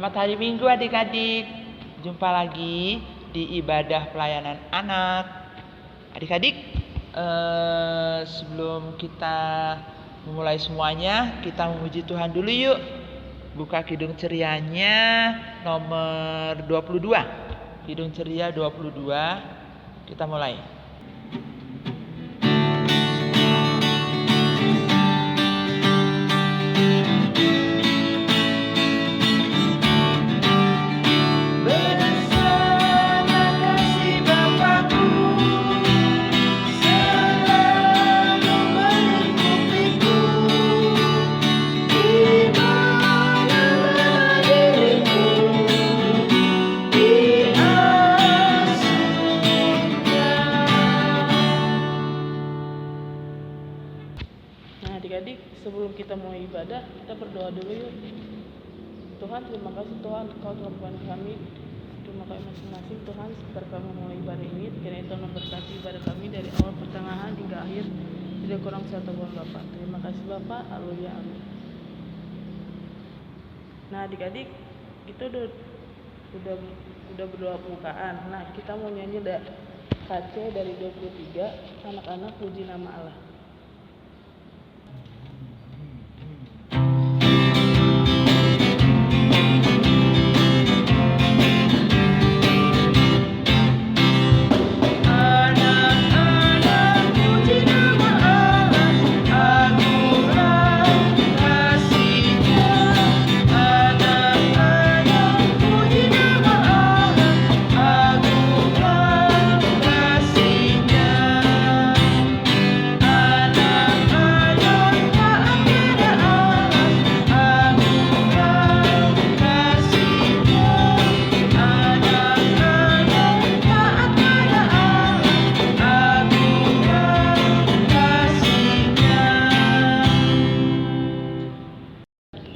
Selamat hari Minggu adik-adik. Jumpa lagi di ibadah pelayanan anak. Adik-adik, sebelum kita memulai semuanya, kita memuji Tuhan dulu yuk. Buka Kidung Cerianya nomor 22. Kidung Ceria 22. Kita mulai. Adik-adik, sebelum kita mau ibadah, kita berdoa dulu yuk. Tuhan, terima kasih Tuhan, Engkau Tuhan kami. Terima kasih masing-masing Tuhan, sebentar kami mau ibadah ini. Kiranya Tuhan memberkati ibadah kami dari awal pertengahan hingga akhir. Tidak kurang satu buah Bapak. Terima kasih Bapak, haleluya, amin. Nah adik-adik, kita udah berdoa pembukaan. Nah kita mau nyanyi KC dari 23, anak-anak puji nama Allah.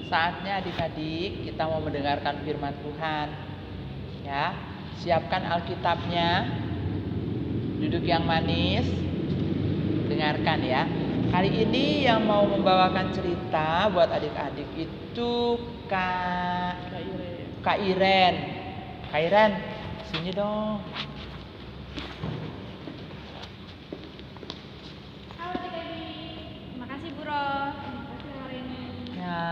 Saatnya adik-adik kita mau mendengarkan firman Tuhan. Ya, siapkan Alkitabnya. Duduk yang manis. Dengarkan ya. Kali ini yang mau membawakan cerita buat adik-adik itu Kak Iren. Kak Iren, sini dong. Halo adik-adik. Terima kasih Bu Ros. Terima kasih hari ini. Ya.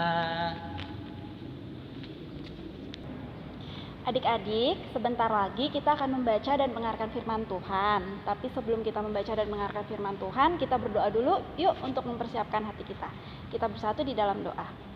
Adik-adik, sebentar lagi kita akan membaca dan mendengarkan firman Tuhan. Tapi sebelum kita membaca dan mendengarkan firman Tuhan, kita berdoa dulu yuk untuk mempersiapkan hati kita. Kita bersatu di dalam doa.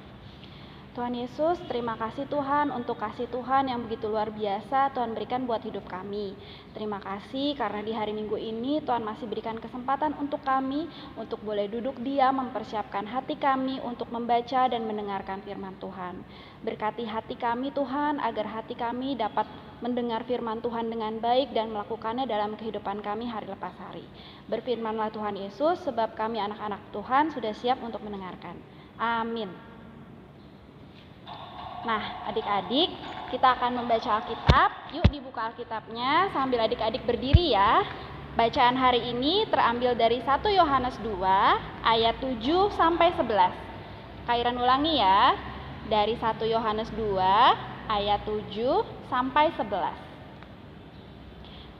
Tuhan Yesus, terima kasih Tuhan untuk kasih Tuhan yang begitu luar biasa Tuhan berikan buat hidup kami. Terima kasih karena di hari Minggu ini Tuhan masih berikan kesempatan untuk kami untuk boleh duduk diam mempersiapkan hati kami untuk membaca dan mendengarkan firman Tuhan. Berkati hati kami Tuhan agar hati kami dapat mendengar firman Tuhan dengan baik dan melakukannya dalam kehidupan kami hari lepas hari. Berfirmanlah Tuhan Yesus sebab kami anak-anak Tuhan sudah siap untuk mendengarkan. Amin. Nah, adik-adik, kita akan membaca Alkitab. Yuk dibuka Alkitabnya sambil adik-adik berdiri ya. Bacaan hari ini terambil dari 1 Yohanes 2 ayat 7 sampai 11. Kairan ulangi ya. Dari 1 Yohanes 2 ayat 7 sampai 11.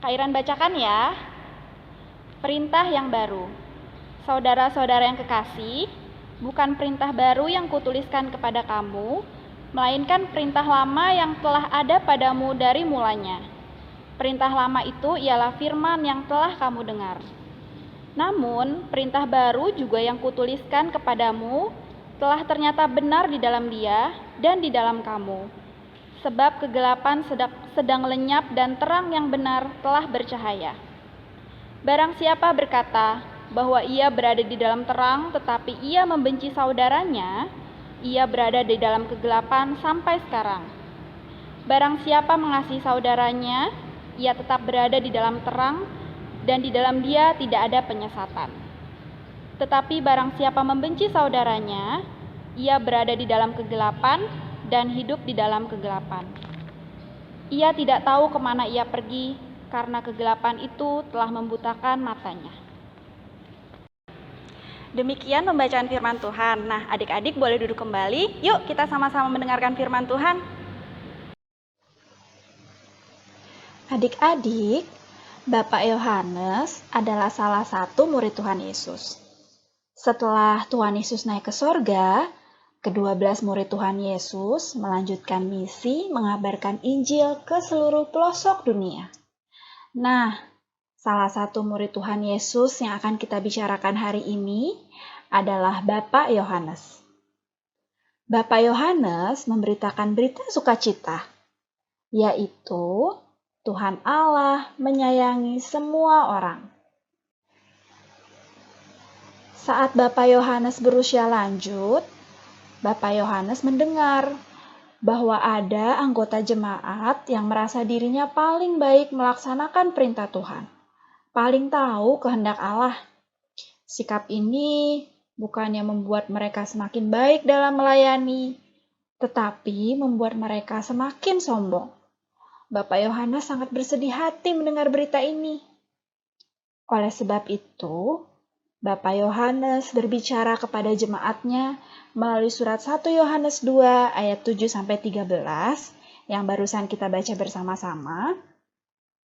Kairan bacakan ya. Perintah yang baru. Saudara-saudara yang kekasih, bukan perintah baru yang kutuliskan kepada kamu, melainkan perintah lama yang telah ada padamu dari mulanya. Perintah lama itu ialah firman yang telah kamu dengar. Namun, perintah baru juga yang kutuliskan kepadamu telah ternyata benar di dalam Dia dan di dalam kamu. Sebab kegelapan sedang lenyap dan terang yang benar telah bercahaya. Barang siapa berkata bahwa ia berada di dalam terang tetapi ia membenci saudaranya, ia berada di dalam kegelapan sampai sekarang. Barang siapa mengasihi saudaranya, ia tetap berada di dalam terang, dan di dalam dia tidak ada penyesatan. Tetapi barang siapa membenci saudaranya, ia berada di dalam kegelapan dan hidup di dalam kegelapan. Ia tidak tahu kemana ia pergi, karena kegelapan itu telah membutakan matanya. Demikian pembacaan firman Tuhan. Nah, adik-adik boleh duduk kembali. Yuk kita sama-sama mendengarkan firman Tuhan. Adik-adik, Bapak Yohanes adalah salah satu murid Tuhan Yesus. Setelah Tuhan Yesus naik ke sorga, ke-12 murid Tuhan Yesus melanjutkan misi mengabarkan Injil ke seluruh pelosok dunia. Nah, salah satu murid Tuhan Yesus yang akan kita bicarakan hari ini adalah Bapak Yohanes. Bapak Yohanes memberitakan berita sukacita, yaitu Tuhan Allah menyayangi semua orang. Saat Bapak Yohanes berusia lanjut, Bapak Yohanes mendengar bahwa ada anggota jemaat yang merasa dirinya paling baik melaksanakan perintah Tuhan, paling tahu kehendak Allah. Sikap ini bukannya membuat mereka semakin baik dalam melayani, tetapi membuat mereka semakin sombong. Bapak Yohanes sangat bersedih hati mendengar berita ini. Oleh sebab itu, Bapak Yohanes berbicara kepada jemaatnya melalui surat 1 Yohanes 2 ayat 7-13 yang barusan kita baca bersama-sama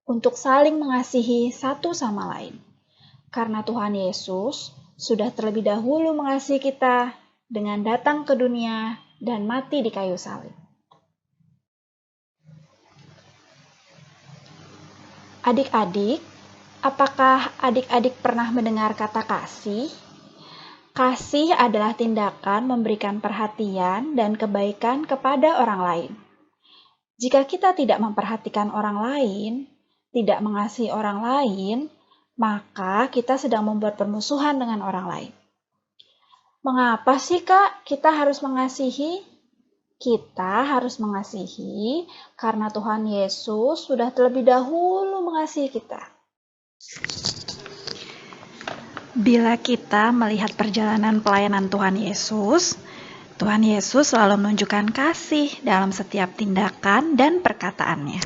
untuk saling mengasihi satu sama lain. Karena Tuhan Yesus sudah terlebih dahulu mengasihi kita dengan datang ke dunia dan mati di kayu salib. Adik-adik, apakah adik-adik pernah mendengar kata kasih? Kasih adalah tindakan memberikan perhatian dan kebaikan kepada orang lain. Jika kita tidak memperhatikan orang lain, tidak mengasihi orang lain, maka kita sedang membuat permusuhan dengan orang lain. Mengapa sih, Kak, kita harus mengasihi? Kita harus mengasihi karena Tuhan Yesus sudah terlebih dahulu mengasihi kita. Bila kita melihat perjalanan pelayanan Tuhan Yesus selalu menunjukkan kasih dalam setiap tindakan dan perkataannya.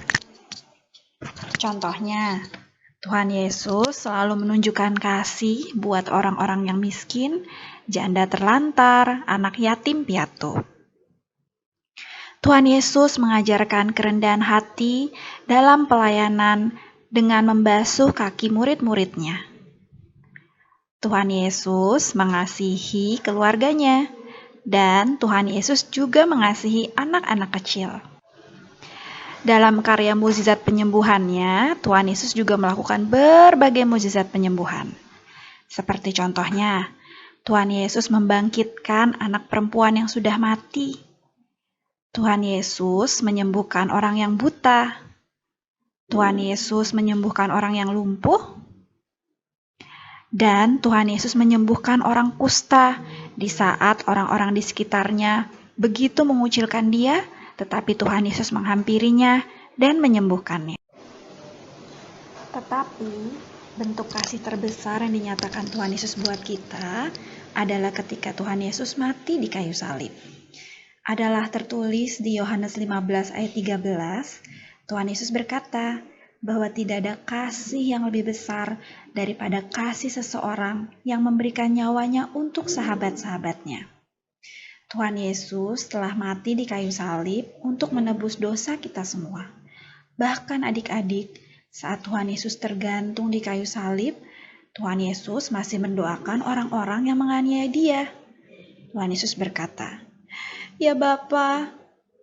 Contohnya, Tuhan Yesus selalu menunjukkan kasih buat orang-orang yang miskin, janda terlantar, anak yatim piatu. Tuhan Yesus mengajarkan kerendahan hati dalam pelayanan dengan membasuh kaki murid-muridnya. Tuhan Yesus mengasihi keluarganya, dan Tuhan Yesus juga mengasihi anak-anak kecil. Dalam karya mukjizat penyembuhannya, Tuhan Yesus juga melakukan berbagai mukjizat penyembuhan. Seperti contohnya, Tuhan Yesus membangkitkan anak perempuan yang sudah mati. Tuhan Yesus menyembuhkan orang yang buta. Tuhan Yesus menyembuhkan orang yang lumpuh. Dan Tuhan Yesus menyembuhkan orang kusta di saat orang-orang di sekitarnya begitu mengucilkan dia, tetapi Tuhan Yesus menghampirinya dan menyembuhkannya. Tetapi bentuk kasih terbesar yang dinyatakan Tuhan Yesus buat kita adalah ketika Tuhan Yesus mati di kayu salib. Adalah tertulis di Yohanes 15 ayat 13, Tuhan Yesus berkata bahwa tidak ada kasih yang lebih besar daripada kasih seseorang yang memberikan nyawanya untuk sahabat-sahabatnya. Tuhan Yesus telah mati di kayu salib untuk menebus dosa kita semua. Bahkan adik-adik, saat Tuhan Yesus tergantung di kayu salib, Tuhan Yesus masih mendoakan orang-orang yang menganiaya dia. Tuhan Yesus berkata, "Ya Bapa,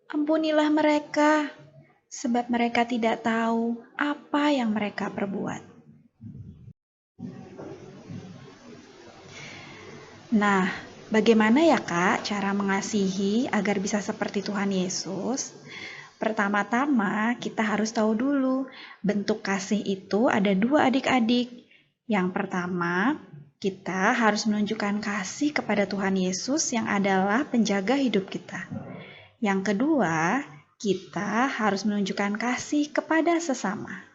ampunilah mereka, sebab mereka tidak tahu apa yang mereka perbuat." Nah, bagaimana ya Kak cara mengasihi agar bisa seperti Tuhan Yesus? Pertama-tama kita harus tahu dulu bentuk kasih itu ada dua adik-adik. Yang pertama, kita harus menunjukkan kasih kepada Tuhan Yesus yang adalah penjaga hidup kita. Yang kedua, kita harus menunjukkan kasih kepada sesama.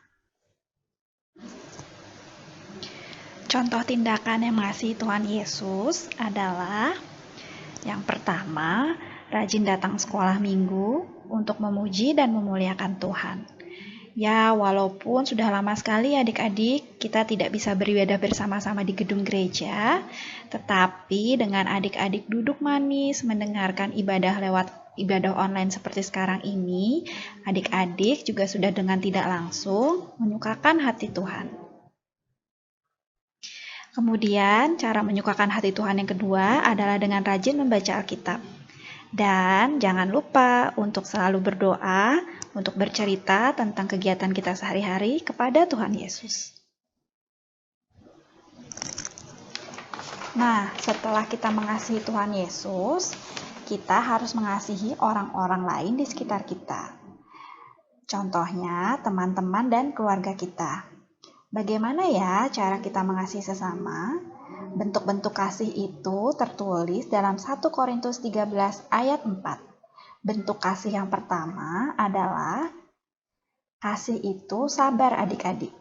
Contoh tindakan yang mengasihi Tuhan Yesus adalah yang pertama, rajin datang sekolah minggu untuk memuji dan memuliakan Tuhan. Ya, walaupun sudah lama sekali adik-adik kita tidak bisa beribadah bersama-sama di gedung gereja, tetapi dengan adik-adik duduk manis mendengarkan ibadah lewat ibadah online seperti sekarang ini, adik-adik juga sudah dengan tidak langsung menyukakan hati Tuhan. Kemudian, cara menyukakan hati Tuhan yang kedua adalah dengan rajin membaca Alkitab. Dan jangan lupa untuk selalu berdoa, untuk bercerita tentang kegiatan kita sehari-hari kepada Tuhan Yesus. Nah, setelah kita mengasihi Tuhan Yesus, kita harus mengasihi orang-orang lain di sekitar kita. Contohnya, teman-teman dan keluarga kita. Bagaimana ya cara kita mengasihi sesama? Bentuk-bentuk kasih itu tertulis dalam 1 Korintus 13 ayat 4. Bentuk kasih yang pertama adalah kasih itu sabar adik-adik.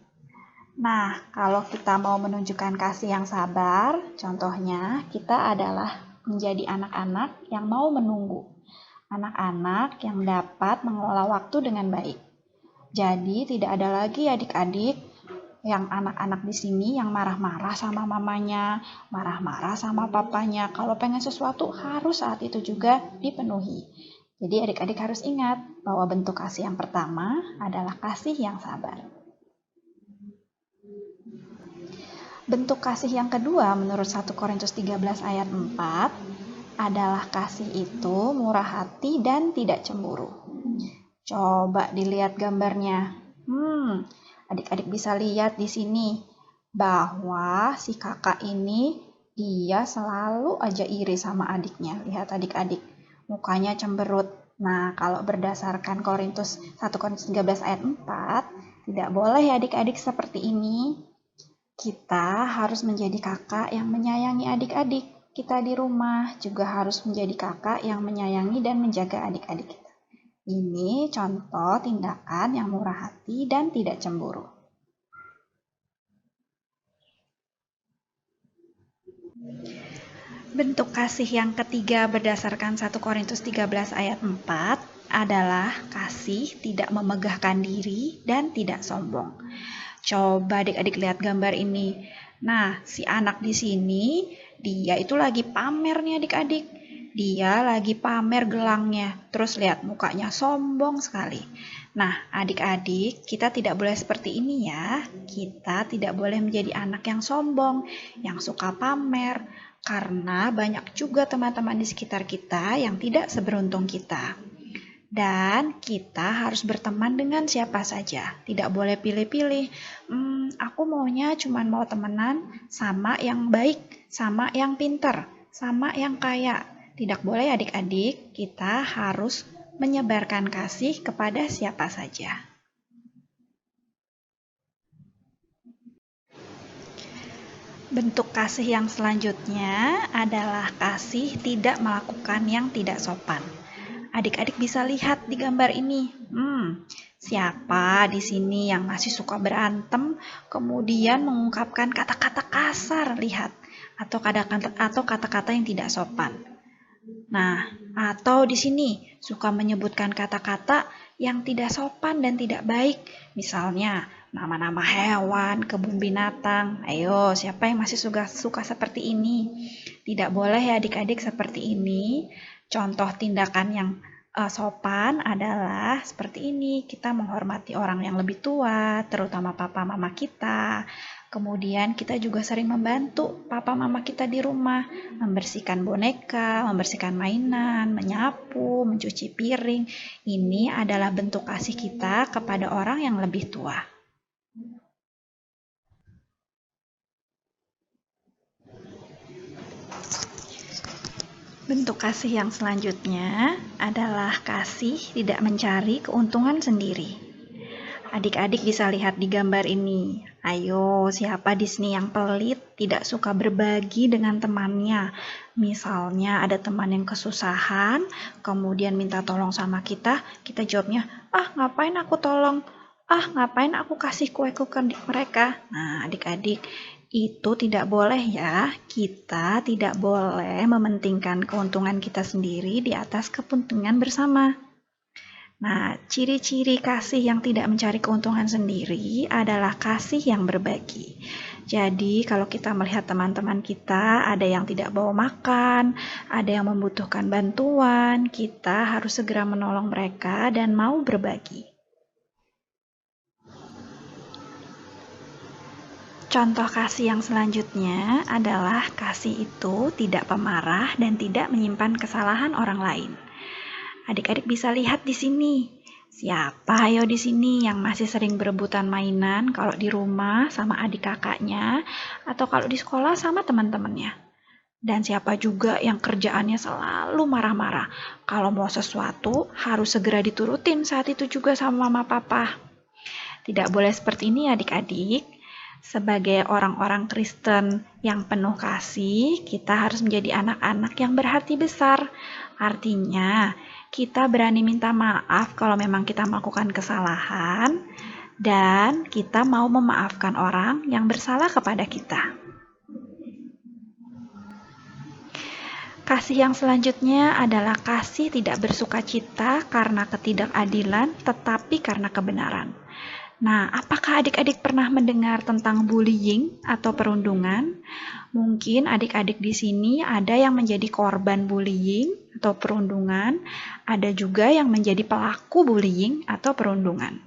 Nah, kalau kita mau menunjukkan kasih yang sabar, contohnya kita adalah menjadi anak-anak yang mau menunggu. Anak-anak yang dapat mengelola waktu dengan baik. Jadi tidak ada lagi adik-adik yang anak-anak di sini yang marah-marah sama mamanya, marah-marah sama papanya. Kalau pengen sesuatu harus saat itu juga dipenuhi. Jadi adik-adik harus ingat bahwa bentuk kasih yang pertama adalah kasih yang sabar. Bentuk kasih yang kedua menurut 1 Korintus 13 ayat 4 adalah kasih itu murah hati dan tidak cemburu. Coba dilihat gambarnya. Adik-adik bisa lihat di sini bahwa si kakak ini dia selalu aja iri sama adiknya. Lihat adik-adik, mukanya cemberut. Nah, kalau berdasarkan 1 Korintus 13 ayat 4, tidak boleh adik-adik seperti ini. Kita harus menjadi kakak yang menyayangi adik-adik. Kita di rumah juga harus menjadi kakak yang menyayangi dan menjaga adik-adik kita. Ini contoh tindakan yang murah hati dan tidak cemburu. Bentuk kasih yang ketiga berdasarkan 1 Korintus 13 ayat 4 adalah kasih tidak memegahkan diri dan tidak sombong. Coba adik-adik lihat gambar ini. Nah, si anak di sini, dia itu lagi pamer nih adik-adik. Dia lagi pamer gelangnya, terus lihat mukanya sombong sekali. Nah, adik-adik, kita tidak boleh seperti ini ya. Kita tidak boleh menjadi anak yang sombong, yang suka pamer, karena banyak juga teman-teman di sekitar kita yang tidak seberuntung kita. Dan kita harus berteman dengan siapa saja, tidak boleh pilih-pilih. Aku maunya cuma mau temenan sama yang baik, sama yang pintar, sama yang kaya. Tidak boleh adik-adik, kita harus menyebarkan kasih kepada siapa saja. Bentuk kasih yang selanjutnya adalah kasih tidak melakukan yang tidak sopan. Adik-adik bisa lihat di gambar ini. Siapa di sini yang masih suka berantem, kemudian mengungkapkan kata-kata kasar, lihat, atau kata-kata yang tidak sopan. Nah, atau di sini suka menyebutkan kata-kata yang tidak sopan dan tidak baik. Misalnya, nama-nama hewan, kebun binatang. Ayo, siapa yang masih suka seperti ini? Tidak boleh ya adik-adik seperti ini. Contoh tindakan yang sopan adalah seperti ini. Kita menghormati orang yang lebih tua, terutama papa mama kita. Kemudian kita juga sering membantu papa mama kita di rumah, membersihkan boneka, membersihkan mainan, menyapu, mencuci piring. Ini adalah bentuk kasih kita kepada orang yang lebih tua. Bentuk kasih yang selanjutnya adalah kasih tidak mencari keuntungan sendiri. Adik-adik bisa lihat di gambar ini. Ayo, siapa di sini yang pelit, tidak suka berbagi dengan temannya? Misalnya ada teman yang kesusahan, kemudian minta tolong sama kita jawabnya, ngapain aku tolong? Ngapain aku kasih kue-kue ke mereka? Nah, adik-adik, itu tidak boleh ya. Kita tidak boleh mementingkan keuntungan kita sendiri di atas kepentingan bersama. Nah, ciri-ciri kasih yang tidak mencari keuntungan sendiri adalah kasih yang berbagi. Jadi, kalau kita melihat teman-teman kita ada yang tidak bawa makan, ada yang membutuhkan bantuan, kita harus segera menolong mereka dan mau berbagi. Contoh kasih yang selanjutnya adalah kasih itu tidak pemarah dan tidak menyimpan kesalahan orang lain. Adik-adik bisa lihat di sini. Siapa ayo di sini yang masih sering berebutan mainan kalau di rumah sama adik kakaknya atau kalau di sekolah sama teman-temannya? Dan siapa juga yang kerjaannya selalu marah-marah? Kalau mau sesuatu harus segera diturutin saat itu juga sama mama papa. Tidak boleh seperti ini adik-adik. Sebagai orang-orang Kristen yang penuh kasih, kita harus menjadi anak-anak yang berhati besar. Artinya, kita berani minta maaf kalau memang kita melakukan kesalahan, dan kita mau memaafkan orang yang bersalah kepada kita. Kasih yang selanjutnya adalah kasih tidak bersukacita karena ketidakadilan, tetapi karena kebenaran. Nah, apakah adik-adik pernah mendengar tentang bullying atau perundungan? Mungkin adik-adik di sini ada yang menjadi korban bullying atau perundungan, ada juga yang menjadi pelaku bullying atau perundungan.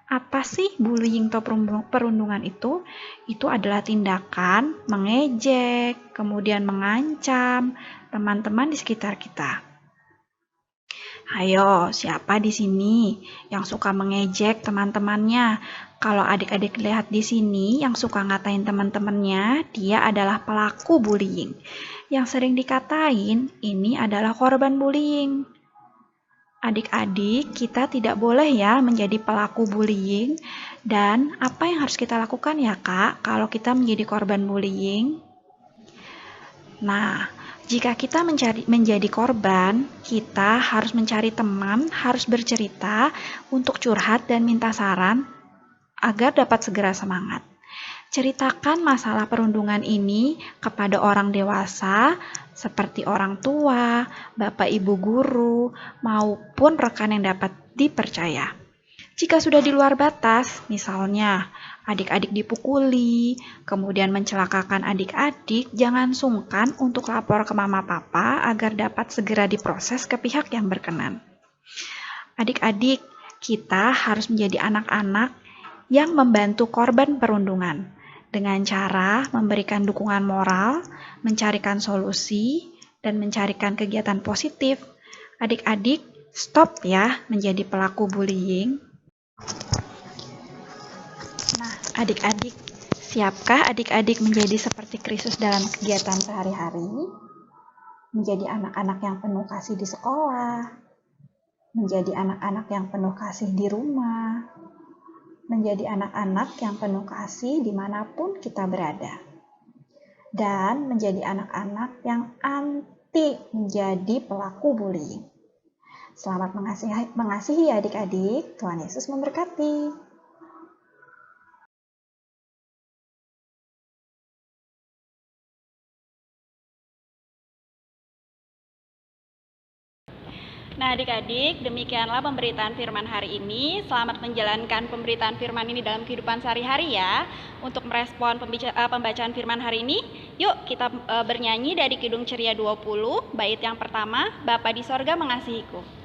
Apa sih bullying atau perundungan itu? Itu adalah tindakan mengejek, kemudian mengancam teman-teman di sekitar kita. Ayo, siapa di sini yang suka mengejek teman-temannya? Kalau adik-adik lihat di sini yang suka ngatain teman-temannya, dia adalah pelaku bullying. Yang sering dikatain, ini adalah korban bullying. Adik-adik, kita tidak boleh ya menjadi pelaku bullying. Dan apa yang harus kita lakukan ya Kak, kalau kita menjadi korban bullying? Nah, jika kita menjadi korban, kita harus mencari teman, harus bercerita untuk curhat dan minta saran agar dapat segera semangat. Ceritakan masalah perundungan ini kepada orang dewasa seperti orang tua, bapak ibu guru, maupun rekan yang dapat dipercaya. Jika sudah di luar batas, misalnya adik-adik dipukuli, kemudian mencelakakan adik-adik, jangan sungkan untuk lapor ke mama papa agar dapat segera diproses ke pihak yang berkenan. Adik-adik, kita harus menjadi anak-anak yang membantu korban perundungan dengan cara memberikan dukungan moral, mencarikan solusi, dan mencarikan kegiatan positif. Adik-adik, stop ya menjadi pelaku bullying. Nah, adik-adik, siapkah adik-adik menjadi seperti Kristus dalam kegiatan sehari-hari? Menjadi anak-anak yang penuh kasih di sekolah, menjadi anak-anak yang penuh kasih di rumah, menjadi anak-anak yang penuh kasih dimanapun kita berada, dan menjadi anak-anak yang anti menjadi pelaku bullying. Selamat mengasihi adik-adik, Tuhan Yesus memberkati. Nah adik-adik, demikianlah pemberitaan firman hari ini. Selamat menjalankan pemberitaan firman ini dalam kehidupan sehari-hari ya. Untuk merespon pembacaan firman hari ini, yuk kita bernyanyi dari Kidung Ceria 20, bait yang pertama, Bapa di sorga mengasihiku.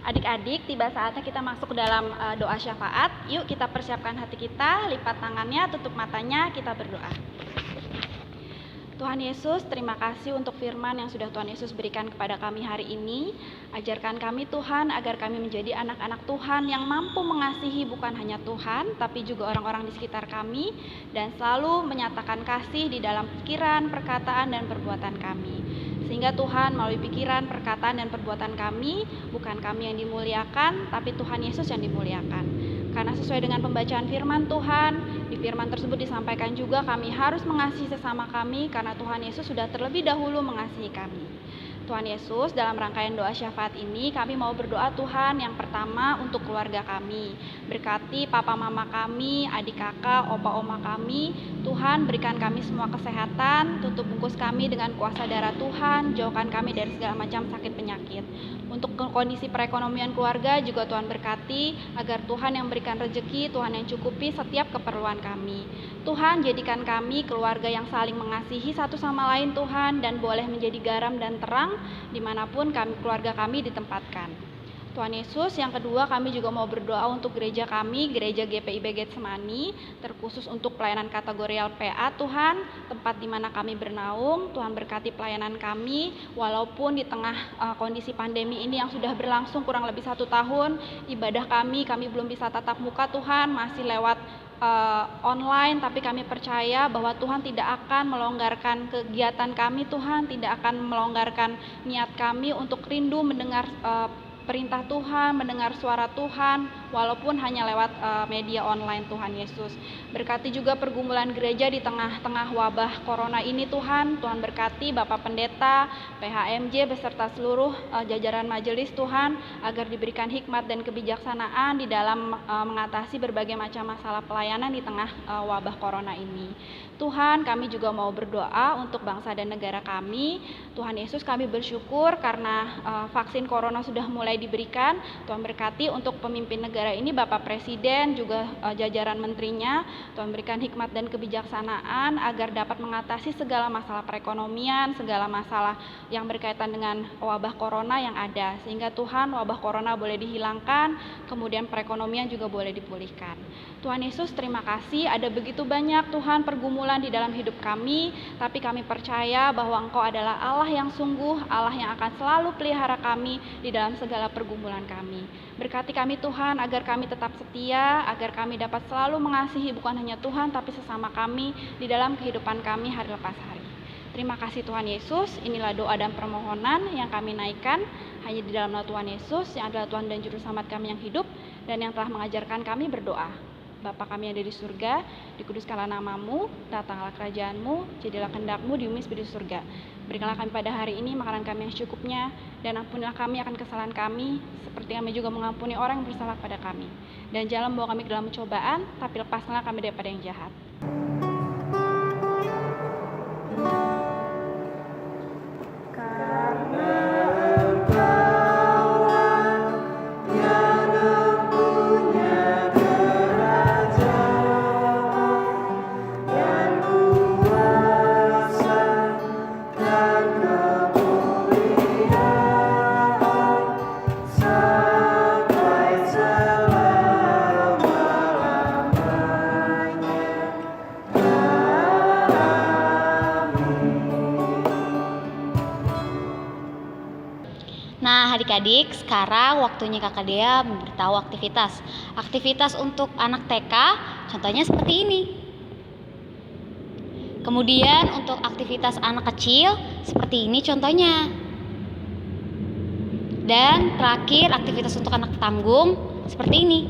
Adik-adik, tiba saatnya kita masuk ke dalam doa syafaat. Yuk kita persiapkan hati kita, lipat tangannya, tutup matanya, kita berdoa. Tuhan Yesus, terima kasih untuk firman yang sudah Tuhan Yesus berikan kepada kami hari ini. Ajarkan kami Tuhan agar kami menjadi anak-anak Tuhan yang mampu mengasihi bukan hanya Tuhan, tapi juga orang-orang di sekitar kami, dan selalu menyatakan kasih di dalam pikiran, perkataan, dan perbuatan kami. Sehingga Tuhan melalui pikiran, perkataan, dan perbuatan kami, bukan kami yang dimuliakan, tapi Tuhan Yesus yang dimuliakan. Karena sesuai dengan pembacaan firman Tuhan, di firman tersebut disampaikan juga kami harus mengasihi sesama kami karena Tuhan Yesus sudah terlebih dahulu mengasihi kami. Tuhan Yesus, dalam rangkaian doa syafaat ini kami mau berdoa Tuhan yang pertama untuk keluarga kami. Berkati papa mama kami, adik kakak, opa oma kami. Tuhan berikan kami semua kesehatan, tutup bungkus kami dengan kuasa darah Tuhan, jauhkan kami dari segala macam sakit penyakit. Untuk kondisi perekonomian keluarga juga Tuhan berkati agar Tuhan yang berikan rezeki, Tuhan yang cukupi setiap keperluan kami. Tuhan jadikan kami keluarga yang saling mengasihi satu sama lain Tuhan, dan boleh menjadi garam dan terang dimanapun keluarga kami ditempatkan. Tuhan Yesus, yang kedua kami juga mau berdoa untuk gereja kami, gereja GPIB Getsemani, terkhusus untuk pelayanan kategorial PA Tuhan, tempat di mana kami bernaung. Tuhan berkati pelayanan kami, walaupun di tengah kondisi pandemi ini yang sudah berlangsung kurang lebih 1 tahun, ibadah kami belum bisa tatap muka Tuhan, masih lewat online, tapi kami percaya bahwa Tuhan tidak akan melonggarkan kegiatan kami, Tuhan tidak akan melonggarkan niat kami untuk rindu mendengar perintah Tuhan, mendengar suara Tuhan, walaupun hanya lewat media online Tuhan Yesus. Berkati juga pergumulan gereja di tengah-tengah wabah corona ini Tuhan. Tuhan berkati Bapak Pendeta, PHMJ beserta seluruh jajaran majelis Tuhan, agar diberikan hikmat dan kebijaksanaan di dalam mengatasi berbagai macam masalah pelayanan di tengah wabah corona ini. Tuhan, kami juga mau berdoa untuk bangsa dan negara kami. Tuhan Yesus, kami bersyukur karena vaksin corona sudah mulai diberikan. Tuhan berkati untuk pemimpin negara ini, Bapak Presiden, juga jajaran menterinya. Tuhan berikan hikmat dan kebijaksanaan agar dapat mengatasi segala masalah perekonomian, segala masalah yang berkaitan dengan wabah corona yang ada. Sehingga Tuhan, wabah corona boleh dihilangkan, kemudian perekonomian juga boleh dipulihkan. Tuhan Yesus, terima kasih, ada begitu banyak Tuhan pergumulan di dalam hidup kami, tapi kami percaya bahwa Engkau adalah Allah yang sungguh, Allah yang akan selalu pelihara kami di dalam segala pergumulan kami. Berkati kami Tuhan agar kami tetap setia, agar kami dapat selalu mengasihi bukan hanya Tuhan tapi sesama kami di dalam kehidupan kami hari lepas hari. Terima kasih Tuhan Yesus, inilah doa dan permohonan yang kami naikkan hanya di dalam nama Tuhan Yesus yang adalah Tuhan dan Juru Selamat kami yang hidup dan yang telah mengajarkan kami berdoa. Bapa kami yang ada di surga, dikuduskanlah namamu, datanglah kerajaanmu, jadilah kehendak-mu di bumi seperti di surga. Berikanlah kami pada hari ini makanan kami yang secukupnya, dan ampunilah kami akan kesalahan kami, seperti kami juga mengampuni orang yang bersalah pada kami. Dan jangan bawa kami ke dalam pencobaan, tapi lepaskanlah kami daripada yang jahat. Adik-adik, sekarang waktunya Kakak Dea memberitahu aktivitas. Aktivitas untuk anak TK, contohnya seperti ini. Kemudian untuk aktivitas anak kecil, seperti ini contohnya. Dan terakhir aktivitas untuk anak tanggung, seperti ini.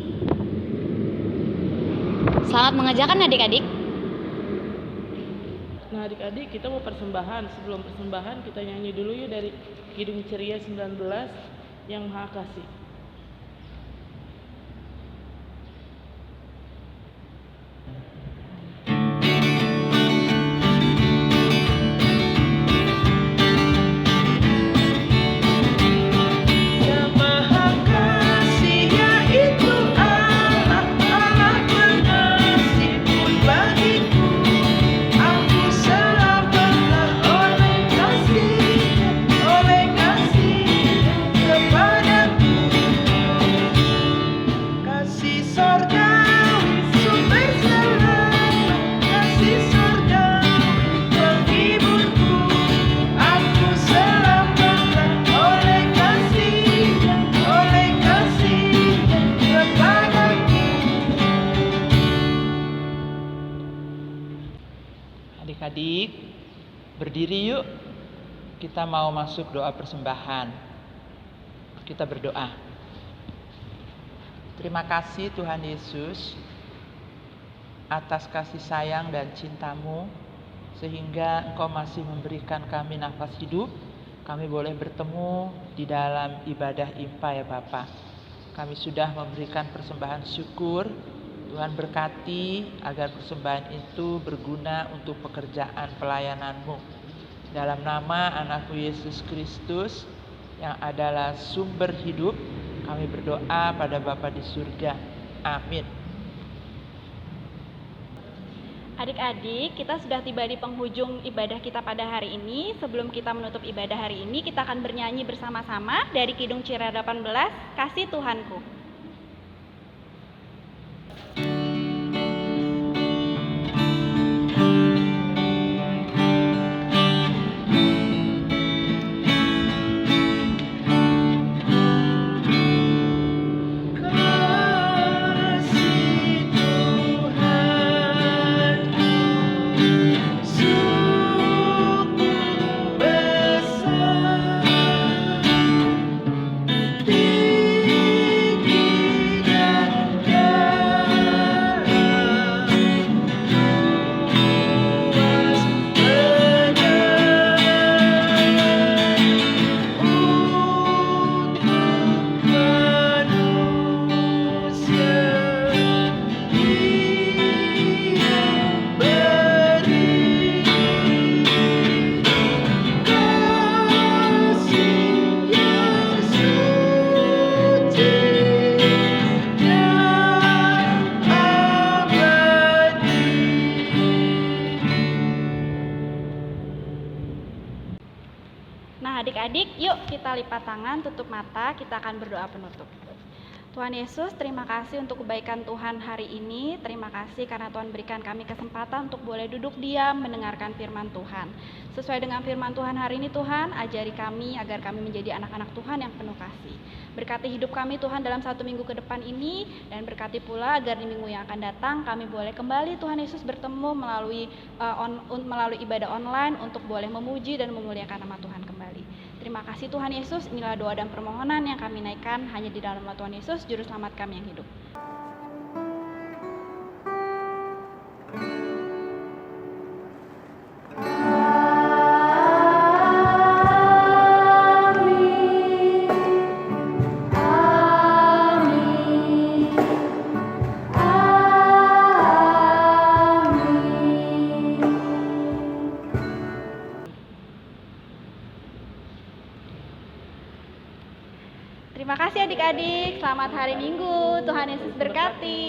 Selamat mengerjakan adik-adik. Nah adik-adik, kita mau persembahan. Sebelum persembahan kita nyanyi dulu yuk dari Kidung Ceria 19 yang Maha Kasih. Oleh kasih kepadaku Adik-adik, berdiri yuk. Kita mau masuk doa persembahan. Kita berdoa. Terima kasih Tuhan Yesus atas kasih sayang dan cinta-Mu, sehingga Engkau masih memberikan kami nafas hidup. Kami boleh bertemu di dalam ibadah IMPA ya Bapa. Kami sudah memberikan persembahan syukur. Tuhan berkati agar persembahan itu berguna untuk pekerjaan pelayanan-Mu. Dalam nama Anak-Mu Yesus Kristus yang adalah sumber hidup, kami berdoa pada Bapa di surga. Amin. Adik-adik, kita sudah tiba di penghujung ibadah kita pada hari ini. Sebelum kita menutup ibadah hari ini, kita akan bernyanyi bersama-sama dari Kidung Ciria 18, Kasih Tuhanku. Nah, adik-adik, yuk kita lipat tangan, tutup mata, kita akan berdoa penutup. Tuhan Yesus, terima kasih untuk kebaikan Tuhan hari ini. Terima kasih karena Tuhan berikan kami kesempatan untuk boleh duduk diam mendengarkan firman Tuhan. Sesuai dengan firman Tuhan hari ini Tuhan, ajari kami agar kami menjadi anak-anak Tuhan yang penuh kasih. Berkati hidup kami Tuhan dalam 1 minggu ke depan ini, dan berkati pula agar di minggu yang akan datang kami boleh kembali Tuhan Yesus bertemu melalui ibadah online untuk boleh memuji dan memuliakan nama Tuhan kembali. Terima kasih Tuhan Yesus, inilah doa dan permohonan yang kami naikkan hanya di dalam nama Tuhan Yesus, Juru Selamat kami yang hidup. Terima kasih adik-adik, selamat hari Minggu, Tuhan Yesus berkati.